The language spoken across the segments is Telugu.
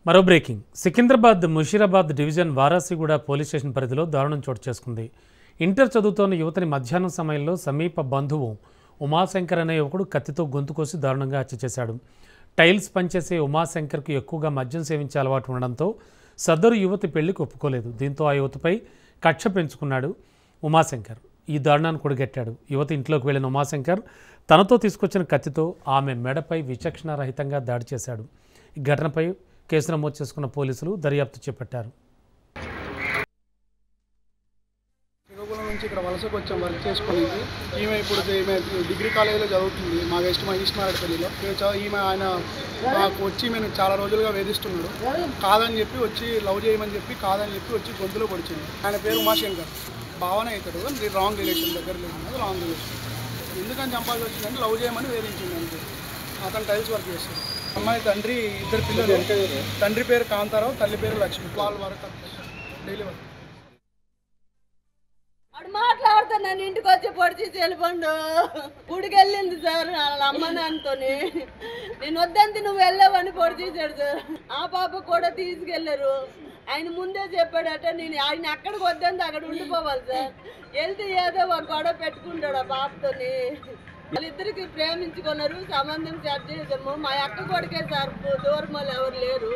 మరో breaking Secunderabad Musheerabad division Warasiguda police station పరిధిలో దారుణం చోటు చేసుకుంది. ఇంటర్ చదువుతోన్న యువతిని మధ్యాహ్నం సమయంలో సమీప బంధువు ఉమాశంకర్ అనే యువకుడు కత్తితో గొంతు కోసి దారుణంగా హత్య చేశాడు. టైల్స్ పనిచేసే ఉమాశంకర్కు ఎక్కువగా మద్యం సేవించే అలవాటు ఉండడంతో సదరు యువతి పెళ్లికి ఒప్పుకోలేదు. దీంతో ఆ యువతిపై కక్ష పెంచుకున్నాడు ఉమాశంకర్. ఈ దారుణాన్ని కొడిగట్టాడు. యువతి ఇంట్లోకి వెళ్లిన ఉమాశంకర్ తనతో తీసుకొచ్చిన కత్తితో ఆమె మెడపై విచక్షణారహితంగా దాడి చేశాడు. ఈ ఘటనపై కేసు నమోదు చేసుకున్న పోలీసులు దర్యాప్తు చేపట్టారు. శ్రీకాకుళం నుంచి ఇక్కడ వలసకు వచ్చాం వర్క్ చేసుకోవడానికి. ఈమె ఇప్పుడు డిగ్రీ కాలేజీలో చదువుతుంది. మా ఈస్మారెడ్డిపల్లిలో. ఈమె ఆయన మాకు వచ్చి మేము చాలా రోజులుగా వేధిస్తున్నాడు. కాదని చెప్పి వచ్చి లవ్ చేయమని చెప్పి కాదని చెప్పి వచ్చి గొంతులో పొడిచింది. ఆయన పేరు ఉమాశంకర్. భావన అవుతాడు. రాంగ్ రిలేషన్, దగ్గర లేదు, రాంగ్ రిలేషన్. ఎందుకని చంపాల్సి వచ్చిందంటే లవ్ చేయమని వేధించింది అంతే. అతను టైల్స్ వర్క్ చేస్తాడు. అమ్మాయి తండ్రి, ఇద్దరు పిల్లలు. తండ్రి పేరు కాంతారావు, తల్లి పేరు లక్ష్మి. వాళ్ళ వరకు డైలీ వర్క్. మాట్లాడుతా నన్ను ఇంటికి వచ్చి పొడిచి వెళ్ళిపోండు. గుడికి వెళ్ళింది సార్ వాళ్ళ అమ్మ నాన్నతో. నేను వద్దంతి నువ్వు వెళ్ళావని పొడిచేసాడు సార్. ఆ పాప కూడా తీసుకెళ్లారు. ఆయన ముందే చెప్పాడట నేను ఆయన అక్కడికి వద్దంత అక్కడ ఉండిపోవాలి సార్. వెళ్తే ఏదో ఒక గొడవ పెట్టుకుంటాడు ఆ పాపతోని. వాళ్ళిద్దరికి ప్రేమించుకున్నారు, సంబంధం సెట్ చేసాము. మా అక్క కొడుకే సార్, దూరం వాళ్ళు ఎవరు లేరు.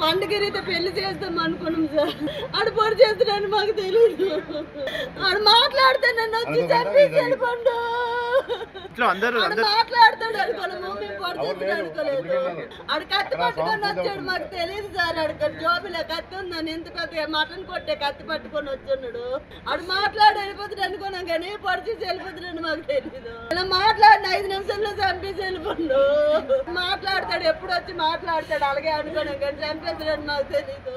పండుగరీతో పెళ్లి చేస్తాం అనుకున్నాం సార్. ఆడు పొడి చేస్తున్నాను మాకు తెలియదు. ఆడు మాట్లాడితే నన్ను వచ్చి చంపేసి వెళ్ళిపోండు. మాట్లాడతాడు అనుకోలేము, మేము పొడి చేస్తాడు అనుకోలేదు. ఆడు కత్తి పట్టుకొని వచ్చాడు, మాకు తెలియదు సార్. ఆడు జోబులో కత్తి ఉందని ఎంత పెద్ద మటన్ కొట్టే కత్తి పట్టుకొని వచ్చాడు. ఆడు మాట్లాడి వెళ్ళిపోతాడు అనుకున్నాం కానీ పొడి చేసి వెళ్ళిపోతాడని మాకు తెలియదు. మాట్లాడిన 5 నిమిషాల్లో చంపేసి వెళ్ళిపోండు. మాట్లాడతాడు, ఎప్పుడు వచ్చి మాట్లాడతాడు. అలాగే అనుకున్నాం కానీ చంపేస్తాడని మాకు తెలీదు.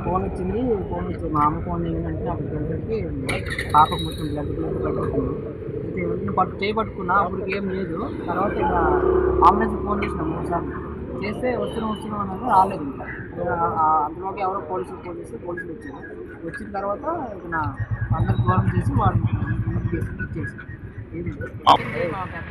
ఫోన్ వచ్చింది. మా అమ్మ ఫోన్ ఏంటంటే అప్పుడు తెలిసరికి పాపకు మొత్తం బ్లడ్ పట్టుకుంది. అయితే చేయి పట్టుకున్నా, అప్పుడు ఏం లేదు. తర్వాత ఇంకా అంబులెన్స్ ఫోన్ చేసినాం 3 సార్లు చేస్తే వస్తున్నాం అన్నారు, రాలేదు. ఇంకా అందులోకి ఎవరో పోలీసులు వచ్చారు. వచ్చిన తర్వాత ఇక అందరికి దూరం చేసి వాళ్ళు చేసి మా పెద్ద